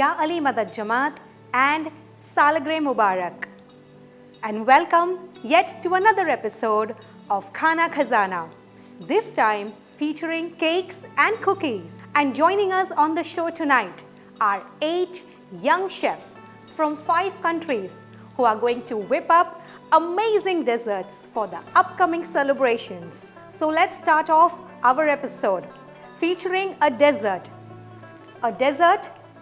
Ya Ali Madad Jamaat and Salgirah Mubarak. And welcome yet to another episode of Khaana Khazana. This time featuring cakes and cookies. And joining us on the show tonight are 8 young chefs from 5 countries who are going to whip up amazing desserts for the upcoming celebrations. So let's start off our episode featuring a dessert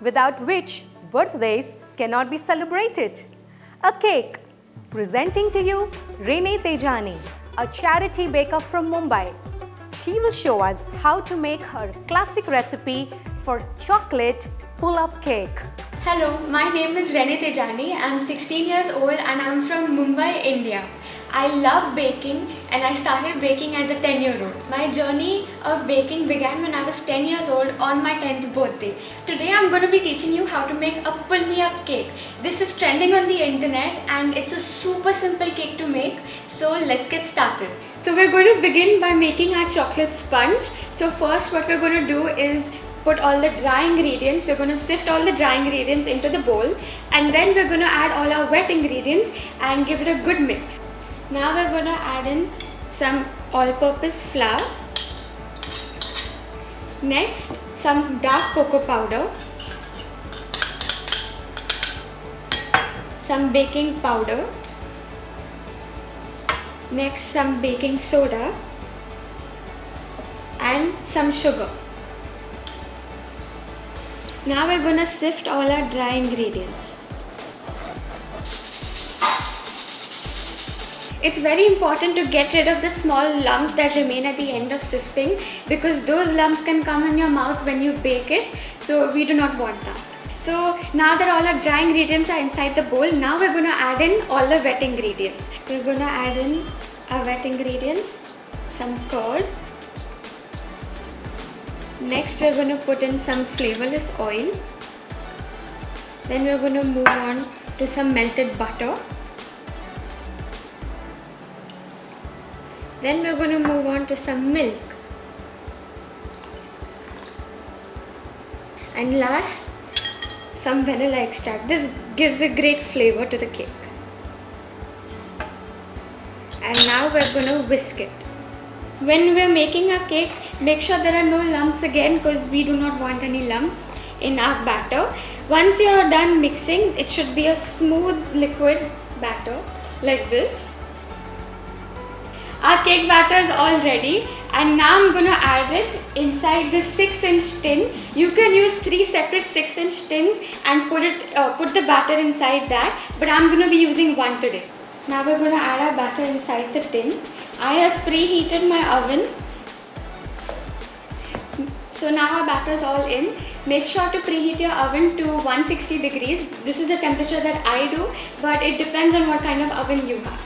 without which birthdays cannot be celebrated. A cake. Presenting to you Rene Tejani, a charity baker from Mumbai. She will show us how to make her classic recipe for chocolate pull-up cake. Hello, my name is Rene Tejani. I'm 16 years old and I'm from Mumbai, India. I love baking and I started baking as a 10-year-old. My journey of baking began when I was 10 years old on my 10th birthday. Today I'm going to be teaching you how to make a pull-me-up cake. This is trending on the internet and it's a super simple cake to make. So let's get started. So we're going to begin by making our chocolate sponge. So first what we're going to do is put all the dry ingredients. We're going to sift all the dry ingredients into the bowl and then we're going to add all our wet ingredients and give it a good mix. Now we're going to add in some all-purpose flour. Next, some dark cocoa powder, some baking powder, next some baking soda and some sugar. Now we're going to sift all our dry ingredients. It's very important to get rid of the small lumps that remain at the end of sifting because those lumps can come in your mouth when you bake it, so we do not want that. So now that all our dry ingredients are inside the bowl, now we're going to add in all the wet ingredients. We're going to add in our wet ingredients, some curd. Next we're going to put in some flavorless oil. Then we're going to move on to some melted butter. Then we're going to move on to some milk. And last, some vanilla extract. This gives a great flavor to the cake. And now we're going to whisk it. When we're making our cake, make sure there are no lumps again because we do not want any lumps in our batter. Once you're done mixing, it should be a smooth liquid batter like this. Our cake batter is all ready and now I'm going to add it inside the 6-inch tin. You can use 3 separate 6-inch tins and put the batter inside that, but I'm going to be using one today. Now we're going to add our batter inside the tin. I have preheated my oven. So now our batter is all in. Make sure to preheat your oven to 160 degrees. This is the temperature that I do, but it depends on what kind of oven you have.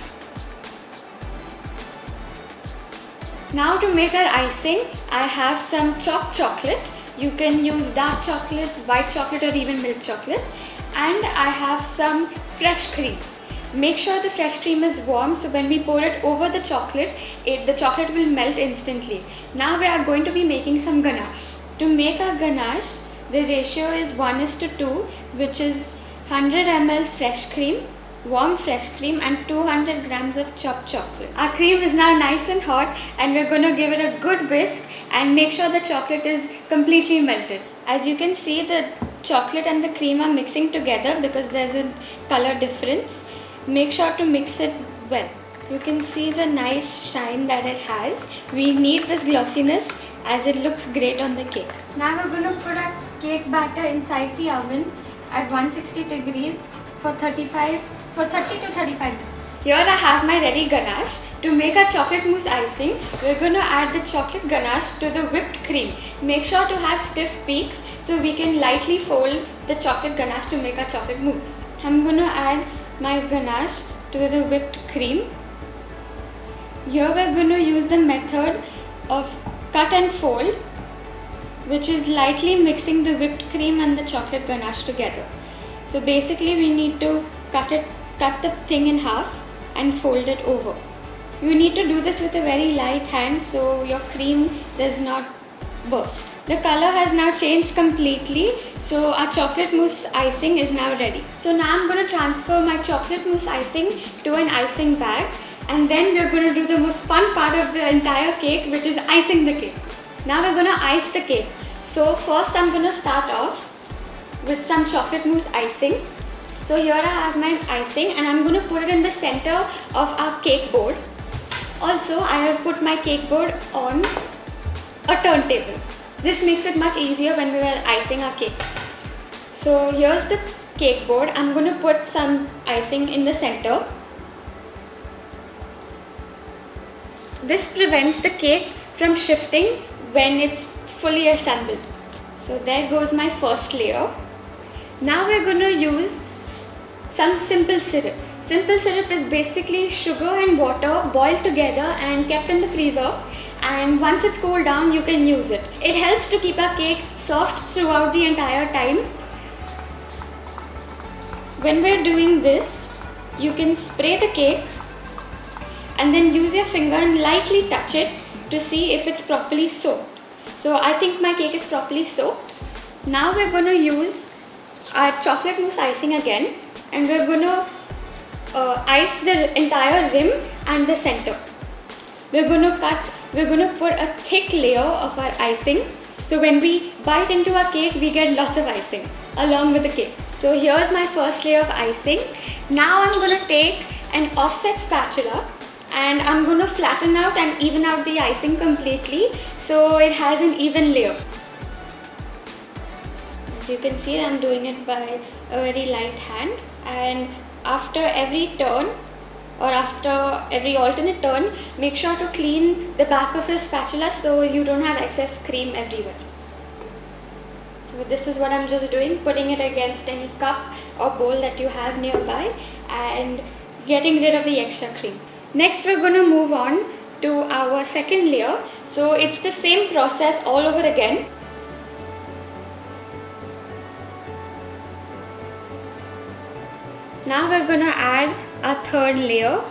Now to make our icing, I have some chopped chocolate. You can use dark chocolate, white chocolate or even milk chocolate. And I have some fresh cream. Make sure the fresh cream is warm so when we pour it over the chocolate will melt instantly. Now we are going to be making some ganache. To make our ganache, the ratio is 1:2, which is 100 ml fresh cream, warm fresh cream and 200 grams of chopped chocolate. Our cream is now nice and hot and we're going to give it a good whisk and make sure the chocolate is completely melted. As you can see, the chocolate and the cream are mixing together because there's a color difference. Make sure to mix it well. You can see the nice shine that it has. We need this glossiness as it looks great on the cake. Now we're going to put our cake batter inside the oven at 160 degrees for 30 to 35 minutes. Here I have my ready ganache. To make our chocolate mousse icing, we're going to add the chocolate ganache to the whipped cream. Make sure to have stiff peaks so we can lightly fold the chocolate ganache to make our chocolate mousse. I'm going to add my ganache to the whipped cream. Here we're going to use the method of cut and fold, which is lightly mixing the whipped cream and the chocolate ganache together. So basically we need to cut the thing in half and fold it over. You need to do this with a very light hand so your cream does not burst. The color has now changed completely, so our chocolate mousse icing is now ready. So now I'm going to transfer my chocolate mousse icing to an icing bag, and then we're going to do the most fun part of the entire cake, which is icing the cake. Now we're going to ice the cake. So first I'm going to start off with some chocolate mousse icing. So here I have my icing and I'm going to put it in the center of our cake board. Also, I have put my cake board on a turntable. This makes it much easier when we are icing our cake. So here's the cake board. I'm going to put some icing in the center. This prevents the cake from shifting when it's fully assembled. So there goes my first layer. Now we're going to use some simple syrup. Simple syrup is basically sugar and water boiled together and kept in the freezer, and once it's cooled down you can use it. It helps to keep our cake soft throughout the entire time. When we're doing this, you can spray the cake and then use your finger and lightly touch it to see if it's properly soaked. So I think my cake is properly soaked. Now we're going to use our chocolate mousse icing again, and we're going to ice the entire rim and the center. We're going to put a thick layer of our icing. So when we bite into our cake, we get lots of icing along with the cake. So here's my first layer of icing. Now I'm going to take an offset spatula and I'm going to flatten out and even out the icing completely so it has an even layer. As you can see, I'm doing it by a very light hand, and after every turn or after every alternate turn, make sure to clean the back of your spatula so you don't have excess cream everywhere. So this is what I'm just doing, putting it against any cup or bowl that you have nearby and getting rid of the extra cream. Next we're going to move on to our second layer. So it's the same process all over again. Now we're going to add our third layer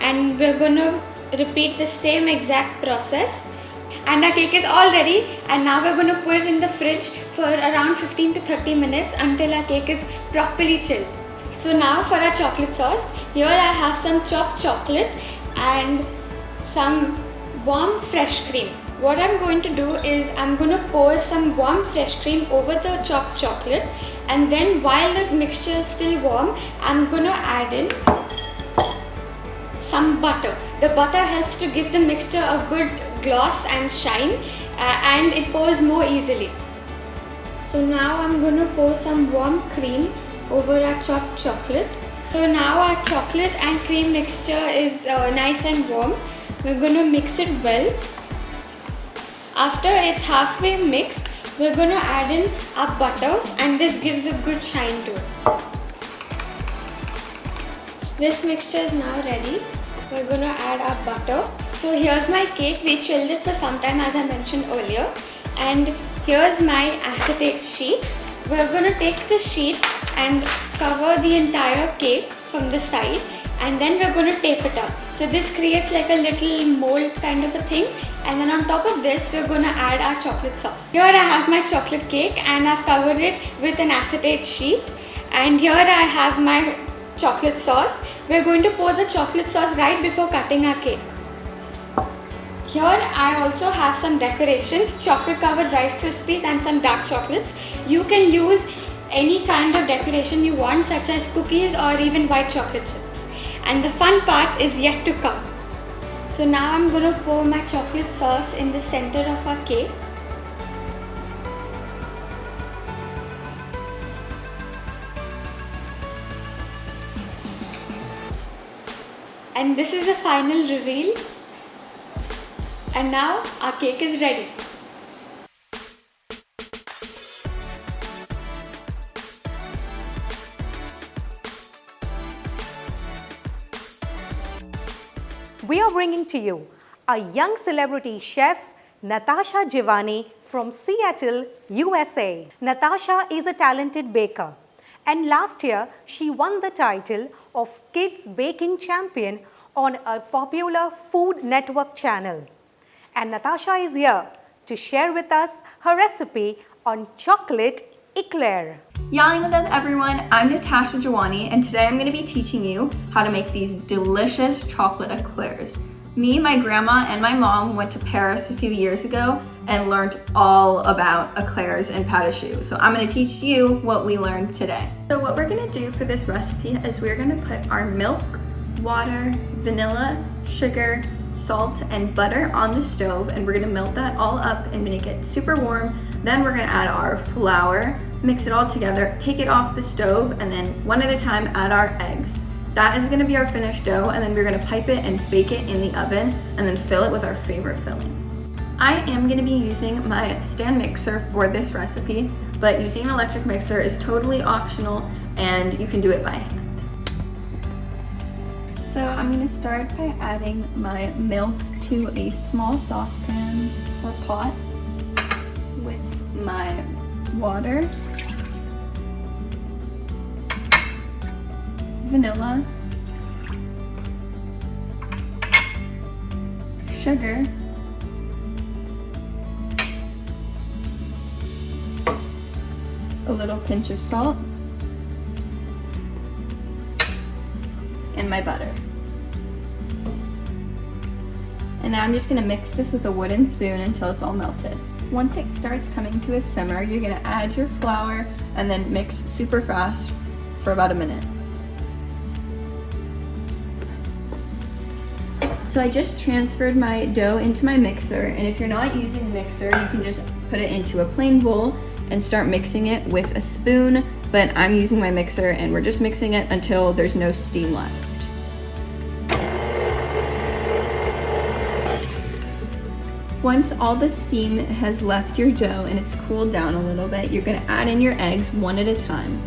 and we're going to repeat the same exact process. And our cake is all ready, and now we're going to put it in the fridge for around 15 to 30 minutes until our cake is properly chilled. So now for our chocolate sauce, here I have some chopped chocolate and some warm fresh cream. What I'm going to do is I'm going to pour some warm fresh cream over the chopped chocolate, and then while the mixture is still warm, I'm going to add in some butter. The butter helps to give the mixture a good gloss and shine, and it pours more easily. So now I'm going to pour some warm cream over our chopped chocolate. So now our chocolate and cream mixture is nice and warm. We're going to mix it well. After it's halfway mixed, we're going to add in our butters, and this gives a good shine to it. This mixture is now ready. We're going to add our butter. So here's my cake. We chilled it for some time, as I mentioned earlier. And here's my acetate sheet. We're going to take the sheet and cover the entire cake from the side, and then we're going to tape it up. So this creates like a little mold kind of a thing, and then on top of this we're going to add our chocolate sauce. Here I have my chocolate cake and I've covered it with an acetate sheet, and here I have my chocolate sauce. We're going to pour the chocolate sauce right before cutting our cake. Here I also have some decorations, chocolate covered Rice Krispies and some dark chocolates. You can use any kind of decoration you want, such as cookies or even white chocolate chips. And the fun part is yet to come. So now I'm going to pour my chocolate sauce in the center of our cake. And this is the final reveal. And now our cake is ready. We are bringing to you a young celebrity chef, Natasha Giovanni from Seattle, USA. Natasha is a talented baker, and last year she won the title of Kids Baking Champion on a popular Food Network channel. And Natasha is here to share with us her recipe on chocolate eclair. Yalimadad everyone, I'm Natasha Jawani, and today I'm going to be teaching you how to make these delicious chocolate eclairs. Me, my grandma, and my mom went to Paris a few years ago and learned all about eclairs and pâte à choux. So I'm going to teach you what we learned today. So what we're going to do for this recipe is we're going to put our milk, water, vanilla, sugar, salt, and butter on the stove, and we're going to melt that all up and make it super warm. Then we're going to add our flour, mix it all together, take it off the stove, and then one at a time add our eggs. That is going to be our finished dough, and then we're going to pipe it and bake it in the oven and then fill it with our favorite filling. I am going to be using my stand mixer for this recipe, but using an electric mixer is totally optional and you can do it by hand. So I'm going to start by adding my milk to a small saucepan or pot with my water, vanilla, sugar, a little pinch of salt, and my butter. And now I'm just going to mix this with a wooden spoon until it's all melted. Once it starts coming to a simmer, you're going to add your flour and then mix super fast for about a minute. So I just transferred my dough into my mixer, and if you're not using a mixer, you can just put it into a plain bowl and start mixing it with a spoon, but I'm using my mixer and we're just mixing it until there's no steam left. Once all the steam has left your dough and it's cooled down a little bit, you're going to add in your eggs one at a time.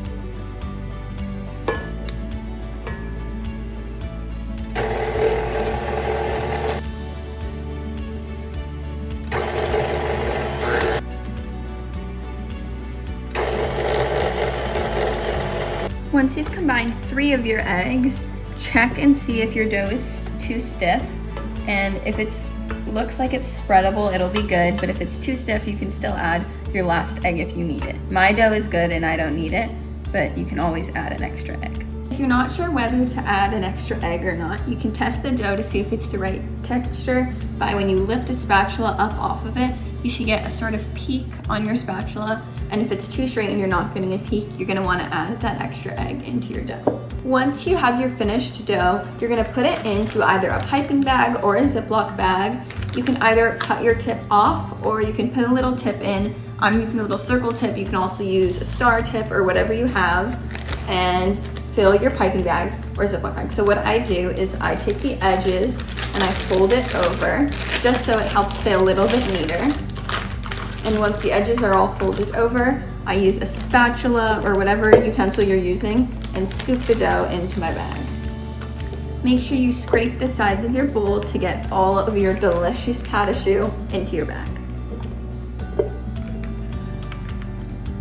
Once you've combined 3 of your eggs, check and see if your dough is too stiff, and if it looks like it's spreadable, it'll be good, but if it's too stiff, you can still add your last egg if you need it. My dough is good and I don't need it, but you can always add an extra egg. If you're not sure whether to add an extra egg or not, you can test the dough to see if it's the right texture by when you lift a spatula up off of it, you should get a sort of peak on your spatula, and if it's too straight and you're not getting a peak, you're going to want to add that extra egg into your dough. Once you have your finished dough, you're going to put it into either a piping bag or a Ziploc bag. You can either cut your tip off or you can put a little tip in. I'm using a little circle tip. You can also use a star tip or whatever you have, and fill your piping bag or Ziploc bag. So what I do is I take the edges and I fold it over just so it helps stay a little bit neater. And once the edges are all folded over, I use a spatula or whatever utensil you're using and scoop the dough into my bag. Make sure you scrape the sides of your bowl to get all of your delicious pâte à choux into your bag.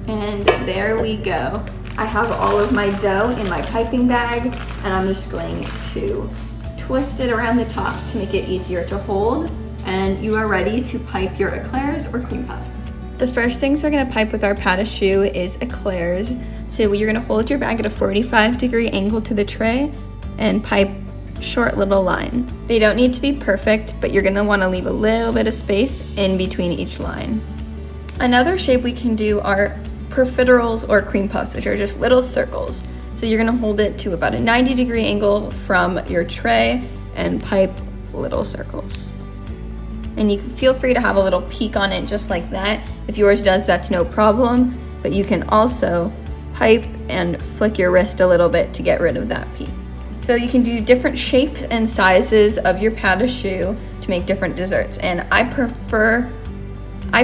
And there we go. I have all of my dough in my piping bag, and I'm just going to twist it around the top to make it easier to hold, and you are ready to pipe your eclairs or cream puffs. The first things we're going to pipe with our pâte à choux is eclairs. So you're going to hold your bag at a 45-degree angle to the tray and pipe short little line. They don't need to be perfect, but you're going to want to leave a little bit of space in between each line. Another shape we can do are profiteroles or cream puffs, which are just little circles. So you're going to hold it to about a 90-degree angle from your tray and pipe little circles. And you can feel free to have a little peak on it just like that. If yours does, that's no problem, but you can also pipe and flick your wrist a little bit to get rid of that peak. So you can do different shapes and sizes of your pâte à choux to make different desserts, and I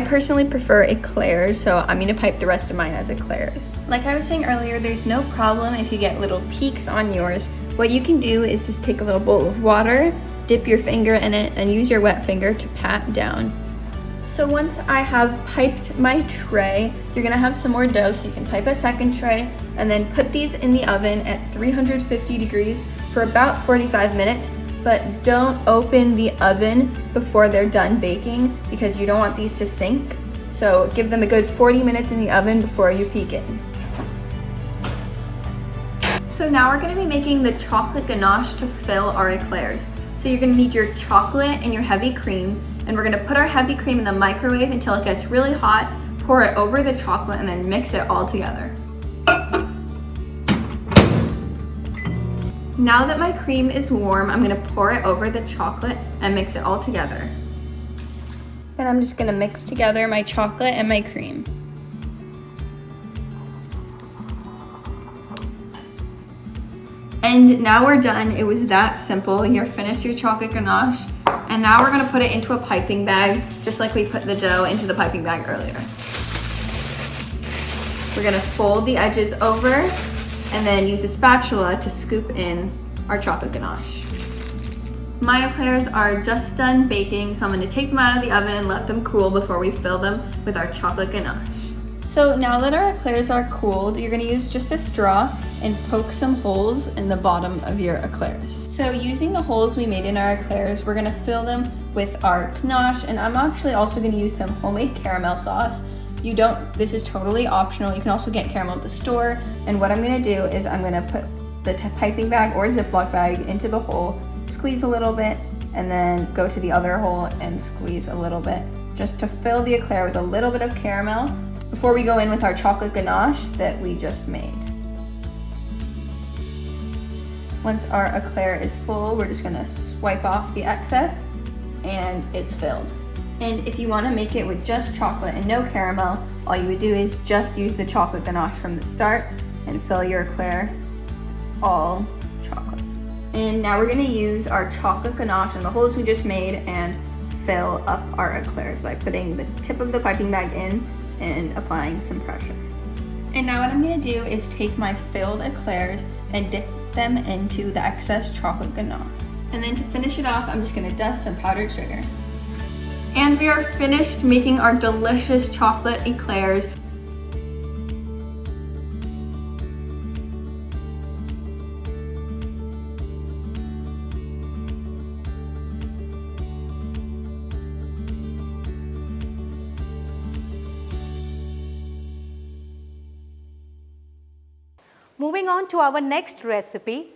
personally prefer eclairs, so I'm going to pipe the rest of mine as eclairs. Like I was saying earlier, there's no problem if you get little peaks on yours. What you can do is just take a little bowl of water, dip your finger in it, and use your wet finger to pat down. So once I have piped my tray, you're going to have some more dough, so you can pipe a second tray, and then put these in the oven at 350 degrees for about 45 minutes. but don't open the oven before they're done baking because you don't want these to sink. So give them a good 40 minutes in the oven before you peek in. So now we're gonna be making the chocolate ganache to fill our eclairs. So you're gonna need your chocolate and your heavy cream, and we're gonna put our heavy cream in the microwave until it gets really hot, pour it over the chocolate, and then mix it all together. Now that my cream is warm, I'm gonna pour it over the chocolate and mix it all together. Then I'm just gonna mix together my chocolate and my cream. And now we're done. It was that simple. You're finished your chocolate ganache. And now we're gonna put it into a piping bag, just like we put the dough into the piping bag earlier. We're gonna fold the edges over and then use a spatula to scoop in our chocolate ganache. My eclairs are just done baking, so I'm gonna take them out of the oven and let them cool before we fill them with our chocolate ganache. So now that our eclairs are cooled, you're gonna use just a straw and poke some holes in the bottom of your eclairs. So using the holes we made in our eclairs, we're gonna fill them with our ganache, and I'm actually also gonna use some homemade caramel sauce. This is totally optional. You can also get caramel at the store. And what I'm gonna do is I'm gonna put the piping bag or Ziploc bag into the hole, squeeze a little bit, and then go to the other hole and squeeze a little bit, just to fill the eclair with a little bit of caramel before we go in with our chocolate ganache that we just made. Once our eclair is full, we're just gonna swipe off the excess and it's filled. And if you wanna make it with just chocolate and no caramel, all you would do is just use the chocolate ganache from the start and fill your eclair all chocolate. And now we're gonna use our chocolate ganache in the holes we just made and fill up our eclairs by putting the tip of the piping bag in and applying some pressure. And now what I'm gonna do is take my filled eclairs and dip them into the excess chocolate ganache. And then to finish it off, I'm just gonna dust some powdered sugar. And we are finished making our delicious chocolate eclairs. Moving on to our next recipe,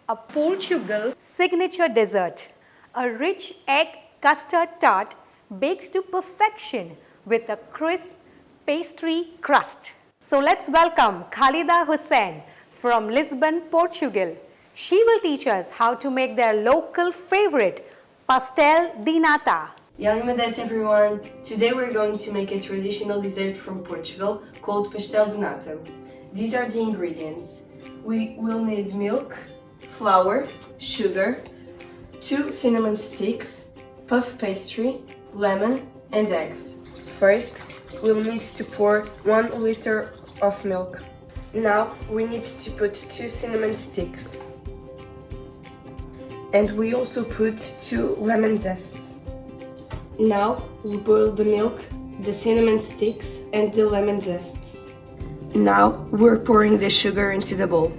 a Portugal signature dessert, a rich egg custard tart baked to perfection with a crisp pastry crust. So let's welcome Khalida Hussein from Lisbon, Portugal. She will teach us how to make their local favorite, pastel de nata. Yalimadet everyone! Today we're going to make a traditional dessert from Portugal called pastel de nata. These are the ingredients. We will need milk, flour, sugar, 2 cinnamon sticks, puff pastry, lemon and eggs. First, we'll need to pour 1 liter of milk. Now we need to put 2 cinnamon sticks. And we also put 2 lemon zests. Now we boil the milk, the cinnamon sticks and the lemon zests. Now we're pouring the sugar into the bowl.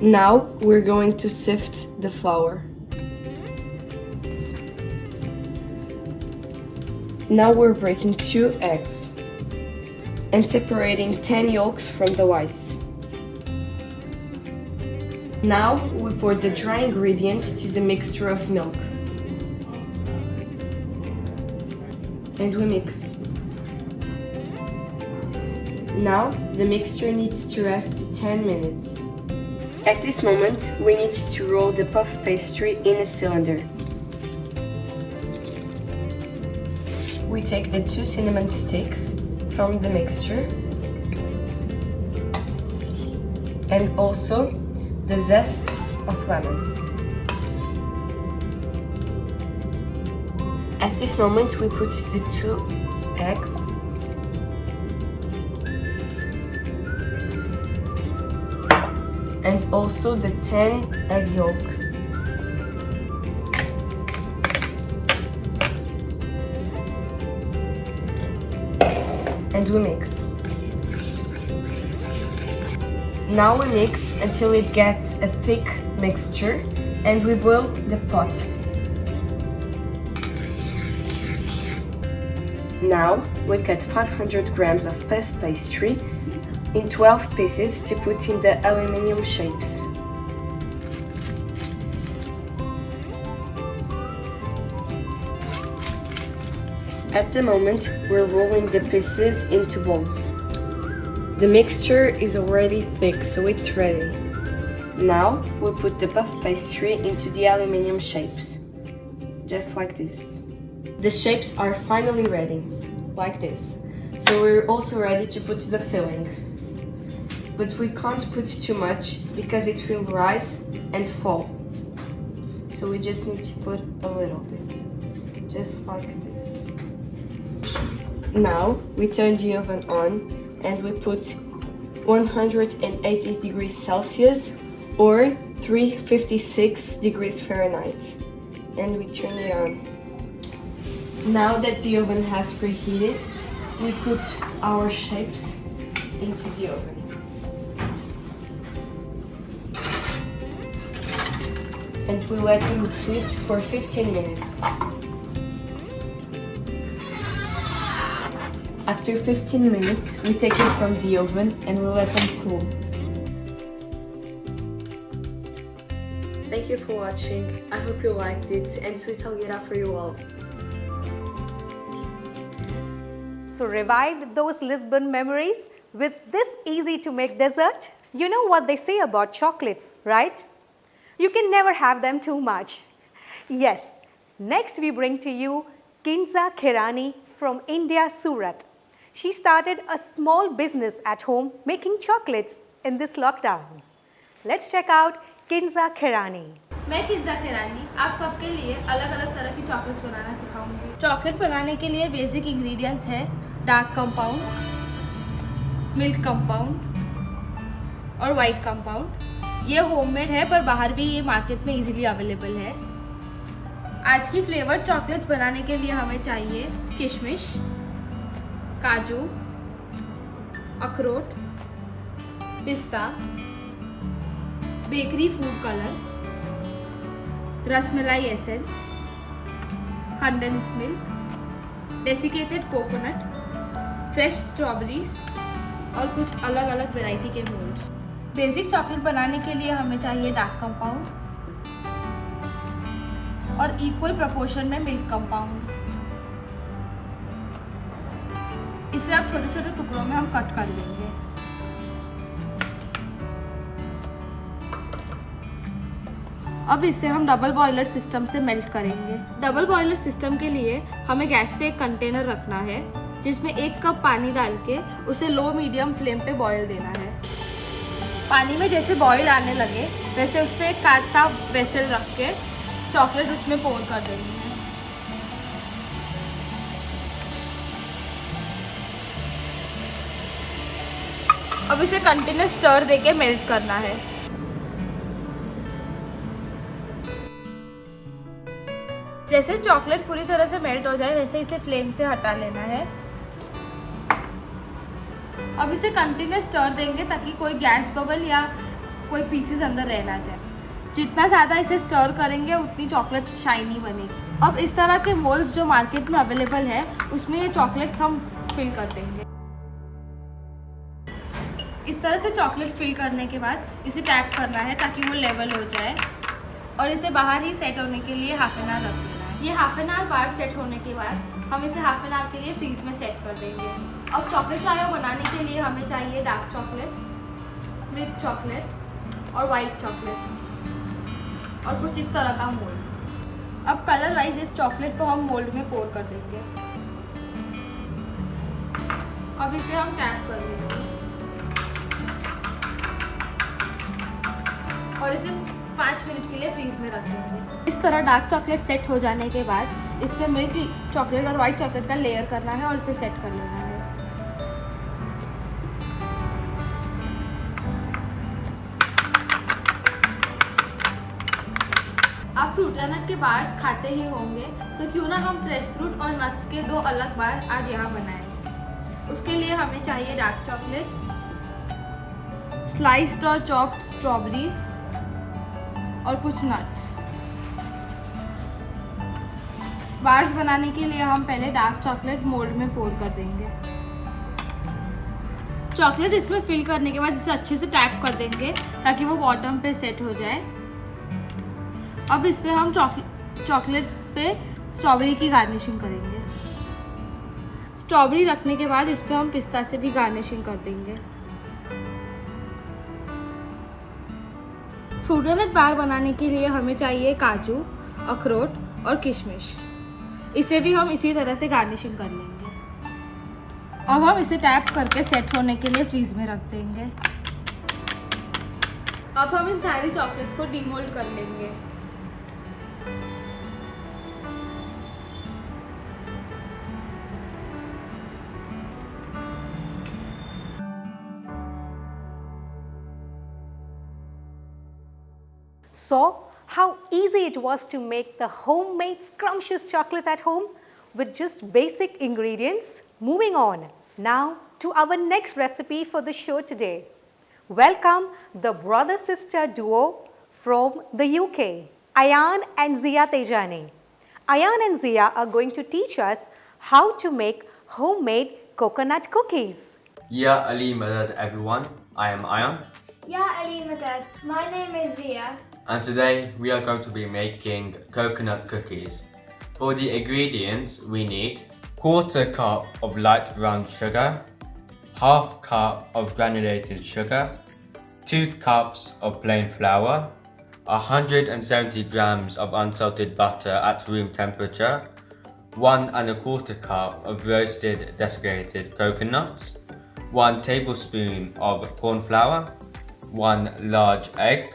Now we're going to sift the flour. Now we're breaking 2 eggs and separating 10 yolks from the whites. Now we pour the dry ingredients to the mixture of milk. And we mix. Now the mixture needs to rest 10 minutes. At this moment, we need to roll the puff pastry in a cylinder. We take the 2 cinnamon sticks from the mixture and also the zests of lemon. At this moment, we put the 2 eggs and also the 10 egg yolks. And we mix. Now we mix until it gets a thick mixture and we boil the pot. Now we cut 500 grams of puff pastry in 12 pieces to put in the aluminium shapes. At the moment, we're rolling the pieces into balls. The mixture is already thick, so it's ready. Now, we put the puff pastry into the aluminium shapes, just like this. The shapes are finally ready, like this. So we're also ready to put the filling. But we can't put too much because it will rise and fall. So we just need to put a little bit, just like this. Now we turn the oven on and we put 180 degrees Celsius or 356 degrees Fahrenheit, and we turn it on. Now that the oven has preheated, we put our shapes into the oven. And we let them sit for 15 minutes. After 15 minutes, we take it from the oven and we let them cool. Thank you for watching. I hope you liked it, and sweet Salgirah for you all. So revive those Lisbon memories with this easy to make dessert. You know what they say about chocolates, right? You can never have them too much. Yes, next we bring to you Khaana Khazana from India, Surat. She started a small business at home making chocolates in this lockdown. Let's check out Khaana Khazana. मैं किन्जा खैरानी आप सबके लिए अलग अलग तरह की chocolates बनाना सिखाऊंगी। Chocolate बनाने के लिए बेसिक इंग्रेडिएंट्स है डार्क कंपाउंड, मिल्क कंपाउंड और वाइट कंपाउंड। ये होममेड है पर बाहर भी ये मार्केट में इजीली अवेलेबल है। आज की फ्लेवर्ड चॉकलेट्स बनाने के लिए हमें चाहिए किशमिश, काजू, अखरोट, पिस्ता, bakery food colour, rasmalai essence, condense milk, desiccated coconut, fresh strawberries और कुछ अलग अलग वैरायटी के मोल्ड्स। बेसिक चॉकलेट बनाने के लिए हमें चाहिए डार्क कंपाउंड और इक्वल प्रोपोर्शन में मिल्क कंपाउंड। इसे अब छोटे छोटे टुकड़ों में हम कट कर लेंगे। अब इसे हम डबल बॉयलर सिस्टम से मेल्ट करेंगे। डबल बॉयलर सिस्टम के लिए हमें गैस पे एक कंटेनर रखना है जिसमें 1 कप पानी डाल के उसे लो मीडियम फ्लेम पे बॉयल देना है। पानी में जैसे बॉयल आने लगे वैसे उस पर एक कांच का वेसल रख के चॉकलेट उसमें पोर कर देनी है। अब इसे कंटिन्यूस स्टर देके मेल्ट करना है। जैसे चॉकलेट पूरी तरह से मेल्ट हो जाए वैसे इसे फ्लेम से हटा लेना है। अब इसे कंटिन्यूस स्टर देंगे ताकि कोई गैस बबल या कोई पीसेस अंदर रह ना जाए। जितना ज़्यादा इसे स्टर करेंगे उतनी चॉकलेट शाइनी बनेगी। अब इस तरह के मोल्ड्स जो मार्केट में अवेलेबल है उसमें ये चॉकलेट्स हम फिल कर देंगे। इस तरह से चॉकलेट फिल करने के बाद इसे टैप करना है ताकि वो लेवल हो जाए और इसे बाहर ही सेट होने के लिए हाफ एन आवर रख देना है। ये हाफ एन आवर बाहर सेट होने के बाद हम इसे हाफ एन आवर के लिए फ्रीज में सेट कर देंगे। अब चॉकलेट लाया बनाने के लिए हमें चाहिए डार्क चॉकलेट, मिल्क चॉकलेट और वाइट चॉकलेट और कुछ इस तरह का मोल्ड। अब कलर वाइज इस चॉकलेट को हम मोल्ड में पोर कर देंगे। अब इसे हम टैप कर देंगे और इसे 5 मिनट के लिए फ्रीज में रख देंगे। इस तरह डार्क चॉकलेट सेट हो जाने के बाद इसमें मिल्क चॉकलेट और वाइट चॉकलेट का लेयर करना है और इसे सेट कर लेना है। आप फ्रूट नट के बार्स खाते ही होंगे तो क्यों ना हम फ्रेश फ्रूट और नट्स के 2 अलग बार आज यहाँ बनाएं। उसके लिए हमें चाहिए डार्क चॉकलेट, स्लाइस्ड और चॉप्ड स्ट्रॉबेरीज, और कुछ नट्स। बार्स बनाने के लिए हम पहले डार्क चॉकलेट मोल्ड में पोर कर देंगे। चॉकलेट इसमें फिल करने के बाद इसे अच्छे से टैप कर देंगे ताकि वो बॉटम पे सेट हो जाए। अब इस पे हम चॉकलेट पे स्ट्रॉबेरी की गार्निशिंग करेंगे। स्ट्रॉबेरी रखने के बाद इस पे हम पिस्ता से भी गार्निशिंग कर देंगे। फ्रूटनट बार बनाने के लिए हमें चाहिए काजू, अखरोट और किशमिश। इसे भी हम इसी तरह से गार्निशिंग कर लेंगे। अब हम इसे टैप करके सेट होने के लिए फ्रीज में रख देंगे। अब हम इन सारी चॉकलेट्स को डीमोल्ड कर लेंगे। Saw how easy it was to make the homemade scrumptious chocolate at home with just basic ingredients. Moving on now to our next recipe for the show today. Welcome the brother-sister duo from the UK, Ayan and Zia Tejani. Ayan and Zia are going to teach us how to make homemade coconut cookies. Ya Ali Madad everyone, I am Ayan. Ya Ali Madad, my name is Zia. And today we are going to be making coconut cookies. For the ingredients we need 1/4 cup of light brown sugar, 1/2 cup of granulated sugar, 2 cups of plain flour, 170 grams of unsalted butter at room temperature, 1 1/4 cup of roasted desiccated coconuts, 1 tablespoon of corn flour, 1 large egg,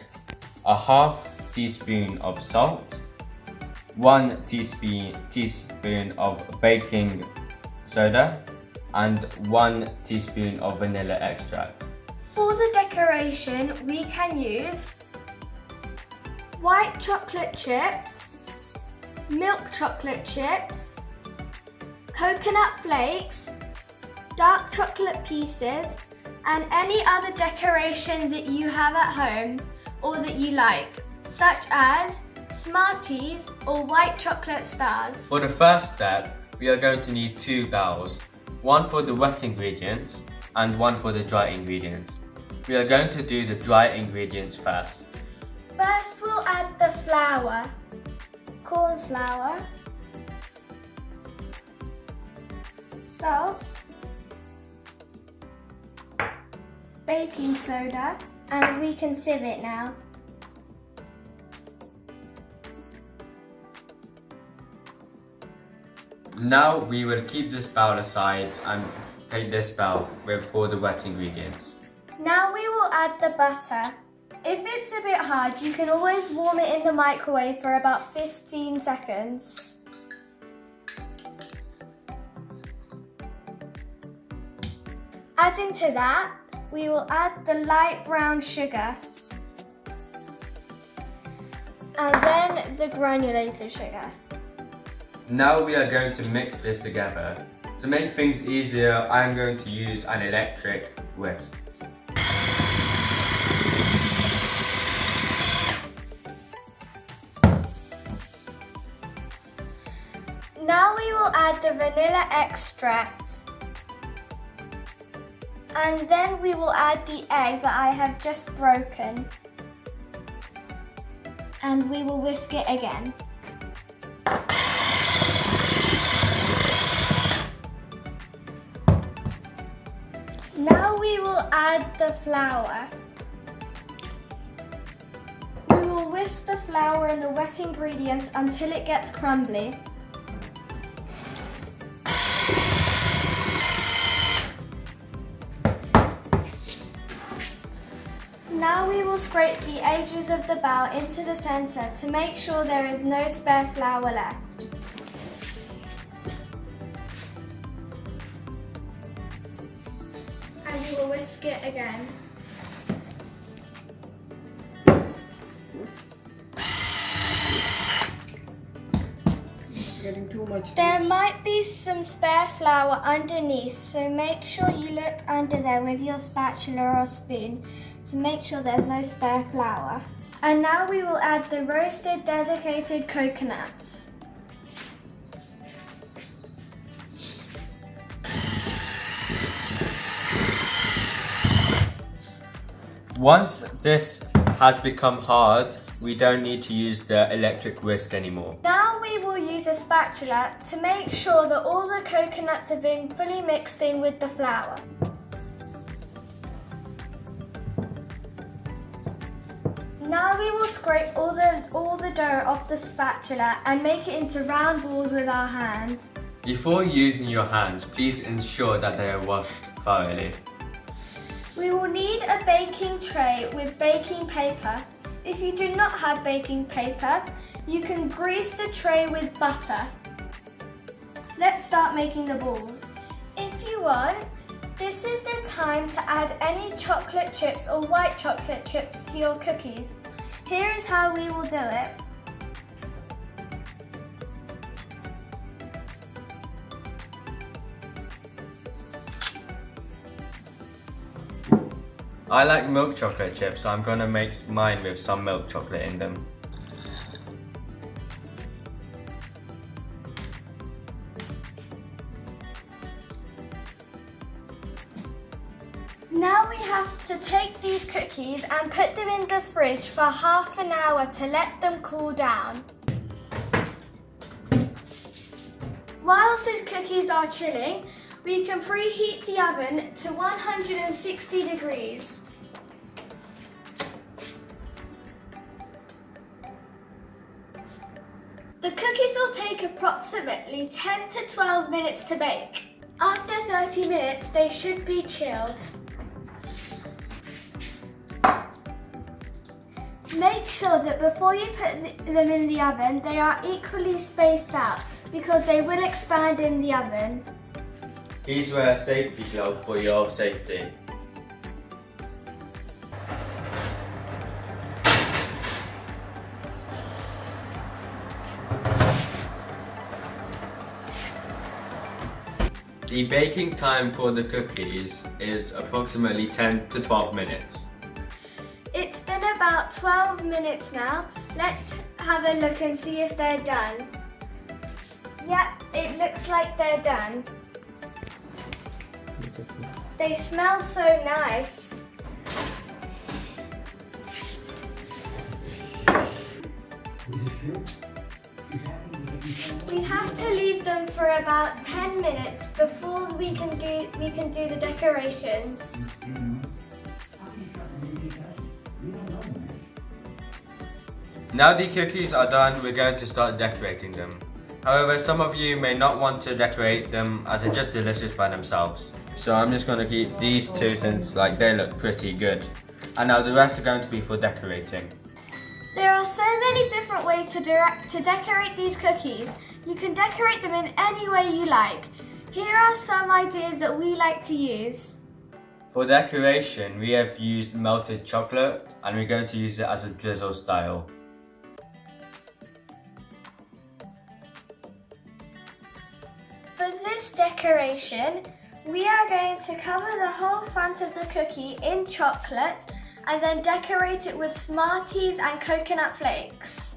1/2 teaspoon of salt, 1 teaspoon of baking soda, and 1 teaspoon of vanilla extract. For the decoration, we can use white chocolate chips, milk chocolate chips, coconut flakes, dark chocolate pieces, and any other decoration that you have at home or that you like, such as Smarties or white chocolate stars. For the first step, we are going to need 2 bowls, one for the wet ingredients and one for the dry ingredients. We are going to do the dry ingredients first. First, we'll add the flour, corn flour, salt, baking soda, and we can sieve it now. Now we will keep this bowl aside and take this bowl for the wet ingredients. Now we will add the butter. If it's a bit hard, you can always warm it in the microwave for about 15 seconds. Adding to that, we will add the light brown sugar and then the granulated sugar. Now we are going to mix this together. To make things easier, I am going to use an electric whisk. Now we will add the vanilla extract. And then we will add the egg that I have just broken. And we will whisk it again. Now we will add the flour. We will whisk the flour and the wet ingredients until it gets crumbly. Now we will scrape the edges of the bowl into the center to make sure there is no spare flour left. And we will whisk it again. Getting too much. There might be some spare flour underneath, so make sure you look under there with your spatula or spoon to make sure there's no spare flour. And now we will add the roasted desiccated coconuts. Once this has become hard, we don't need to use the electric whisk anymore. Now we will use a spatula to make sure that all the coconuts have been fully mixed in with the flour. Now we will scrape all the dough off the spatula and make it into round balls with our hands. Before using your hands, please ensure that they are washed thoroughly. We will need a baking tray with baking paper. If you do not have baking paper, you can grease the tray with butter. Let's start making the balls. If you want, this is the time to add any chocolate chips or white chocolate chips to your cookies. Here is how we will do it. I like milk chocolate chips, so I'm gonna make mine with some milk chocolate in them. Now we have to take these cookies and put them in the fridge for half an hour to let them cool down. Whilst the cookies are chilling, we can preheat the oven to 160 degrees. The cookies will take approximately 10 to 12 minutes to bake. After 30 minutes, they should be chilled. Make sure that before you put them in the oven, they are equally spaced out because they will expand in the oven. Please wear a safety glove for your safety. The baking time for the cookies is approximately 10 to 12 minutes. It's been about 12 minutes now. Let's have a look and see if they're done. Yep, it looks like they're done. They smell so nice. We have to leave them for about 10 minutes before we can do the decorations. Now the cookies are done, we're going to start decorating them. However, some of you may not want to decorate them as they're just delicious by themselves. So I'm just going to keep these two since they look pretty good. And now the rest are going to be for decorating. There are so many different ways to decorate these cookies. You can decorate them in any way you like. Here are some ideas that we like to use. For decoration, we have used melted chocolate and we're going to use it as a drizzle style. For this decoration, we are going to cover the whole front of the cookie in chocolate and then decorate it with Smarties and coconut flakes.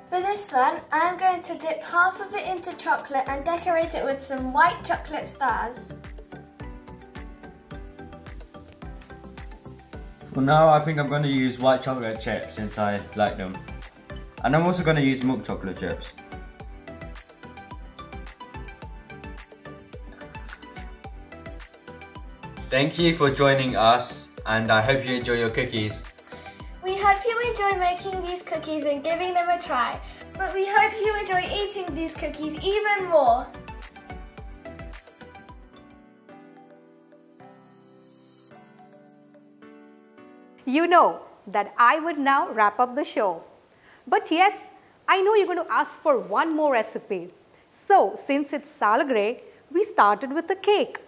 For this one, I'm going to dip half of it into chocolate and decorate it with some white chocolate stars. For now, I think I'm going to use white chocolate chips since I like them. And I'm also going to use milk chocolate chips. Thank you for joining us and I hope you enjoy your cookies. We hope you enjoy making these cookies and giving them a try, but we hope you enjoy eating these cookies even more. You know that I would now wrap up the show. But yes, I know you're going to ask for one more recipe. So, since it's Salgirah, we started with a cake.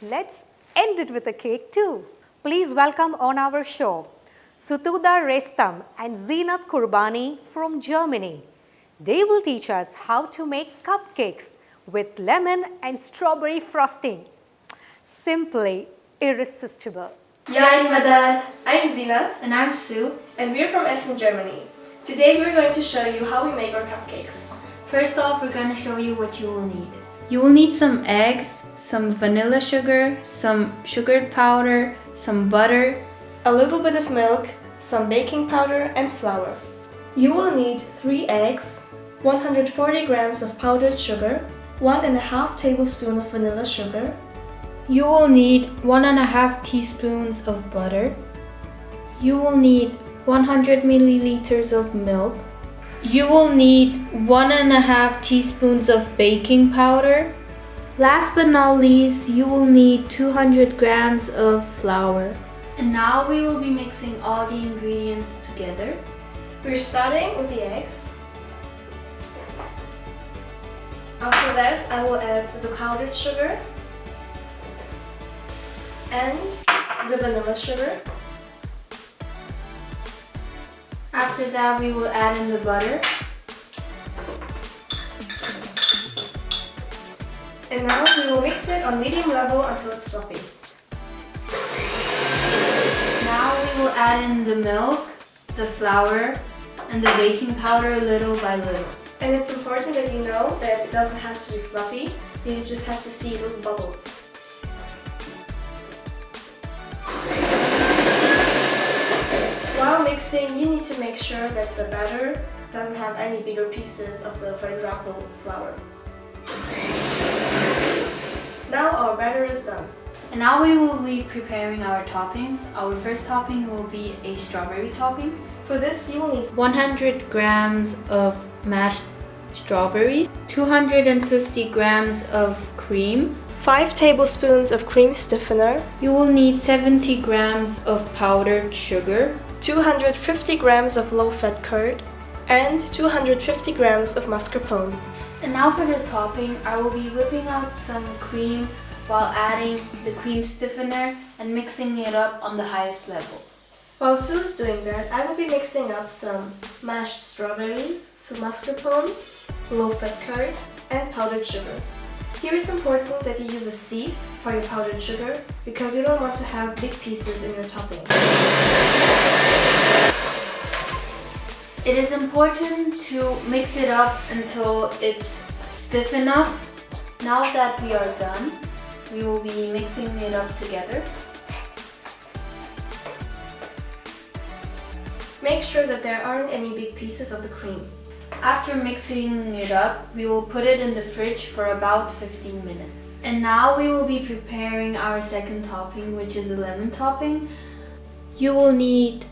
Let's end it with a cake too. Please welcome on our show Sutuda Restam and Zinat Kurbani from Germany. They will teach us how to make cupcakes with lemon and strawberry frosting. Simply irresistible. Ja, Madad. I'm Zina, And I'm Sue. and we're from Essen, Germany. Today we're going to show you how we make our cupcakes. First off, we're going to show you what you will need. You will need some eggs, some vanilla sugar, some sugar powder, some butter, A little bit of milk, some baking powder, and flour. You will need 3 eggs, 140 grams of powdered sugar, 1.5 tablespoons of vanilla sugar. You will need 1.5 teaspoons of butter. You will need 100 milliliters of milk. You will need 1.5 teaspoons of baking powder. Last but not least, you will need 200 grams of flour. And now we will be mixing all the ingredients together. We're starting with the eggs. After that, I will add the powdered sugar and the vanilla sugar. After that, we will add in the butter. And now we will mix it on medium level until it's fluffy. Now we will add in the milk, the flour, and the baking powder little by little. And it's important that you know that it doesn't have to be fluffy, you just have to see little bubbles. While mixing, you need to make sure that the batter doesn't have any bigger pieces of the, for example, flour. Now our batter is done. And now we will be preparing our toppings. Our first topping will be a strawberry topping. For this, you will need 100 grams of mashed strawberries, 250 grams of cream. 5 tablespoons of cream stiffener, You will need 70 grams of powdered sugar, 250 grams of low-fat curd, and 250 grams of mascarpone. And now for the topping, I will be whipping out some cream while adding the cream stiffener and mixing it up on the highest level. While Sue's doing that, I will be mixing up some mashed strawberries, some mascarpone, low-fat curd, and powdered sugar. Here it's important that you use a sieve for your powdered sugar because you don't want to have big pieces in your topping. It is important to mix it up until it's stiff enough. Now that we are done, we will be mixing it up together. Make sure that there aren't any big pieces of the cream. After mixing it up, we will put it in the fridge for about 15 minutes. And now we will be preparing our second topping, which is a lemon topping. You will need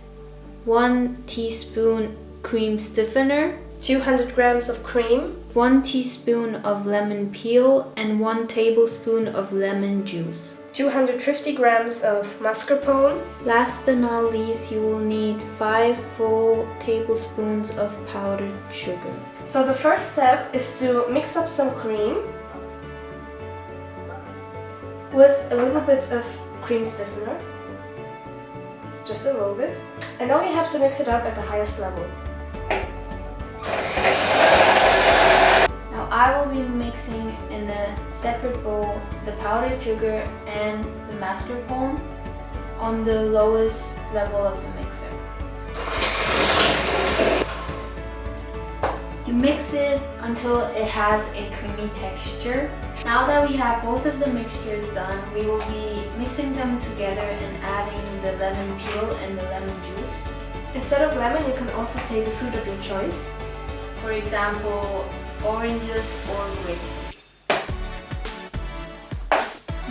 1 teaspoon cream stiffener, 200 grams of cream, 1 teaspoon of lemon peel, and 1 tablespoon of lemon juice. 250 grams of mascarpone, Last but not least, you will need 5 full tablespoons of powdered sugar. So the first step is to mix up some cream with a little bit of cream stiffener, just a little bit. And now you have to mix it up at the highest level. Now I will be mixing in a separate bowl the powdered sugar and the mascarpone on the lowest level of the mixer. You mix it until it has a creamy texture. Now that we have both of the mixtures done, we will be mixing them together and adding the lemon peel and the lemon juice. Instead of lemon, you can also take a fruit of your choice. For example, oranges or grapes.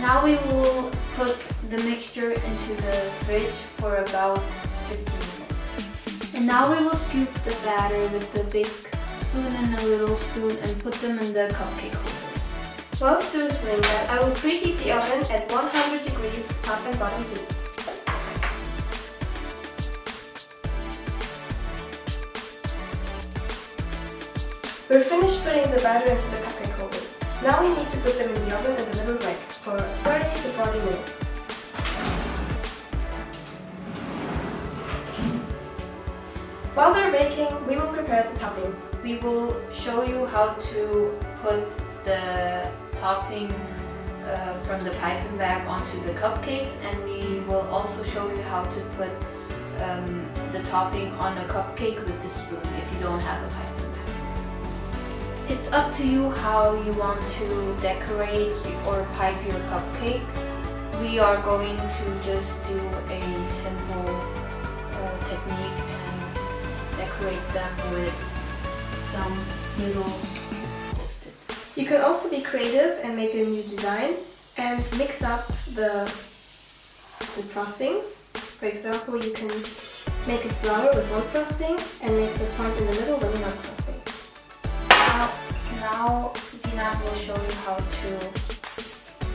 Now we will put the mixture into the fridge for about 15 minutes. And now we will scoop the batter with a big spoon and a little spoon and put them in the cupcake holder. While Sue is doing that, I will preheat the oven at 100 degrees top and bottom heat. We're finished putting the batter into the cupcake holder. Now we need to put them in the oven in the middle rack for 30 to 40 minutes. While they're baking, we will prepare the topping. We will show you how to put the topping from the piping bag onto the cupcakes, and we will also show you how to put the topping on a cupcake with the spoon if you don't have a piping bag. It's up to you how you want to decorate or pipe your cupcake. We are going to just do a simple technique and decorate them with some little post-its. You can also be creative and make a new design and mix up the frostings. For example, you can make a flower with one frosting and make the part in the middle with another frosting. Now Zina will show you how to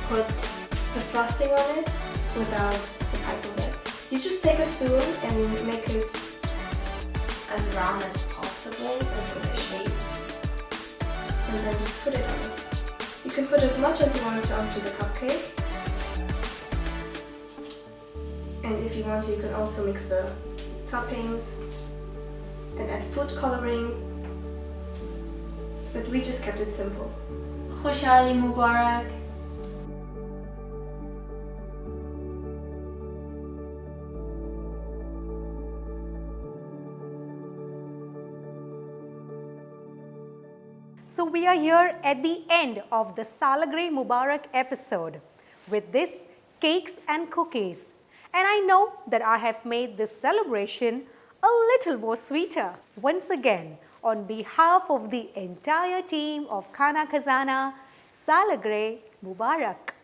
Put the frosting on it without the piping bag. You just take a spoon and make it as round as possible with the shape. and then just put it on it. You can put as much as you want onto the cupcake. And if you want to, you can also mix the toppings and add food coloring. But we just kept it simple. Khoshali Mubarak. So we are here at the end of the Salgirah Mubarak episode with this cakes and cookies. And I know that I have made this celebration a little more sweeter. Once again, on behalf of the entire team of Khaana Khazana, Salgirah Mubarak.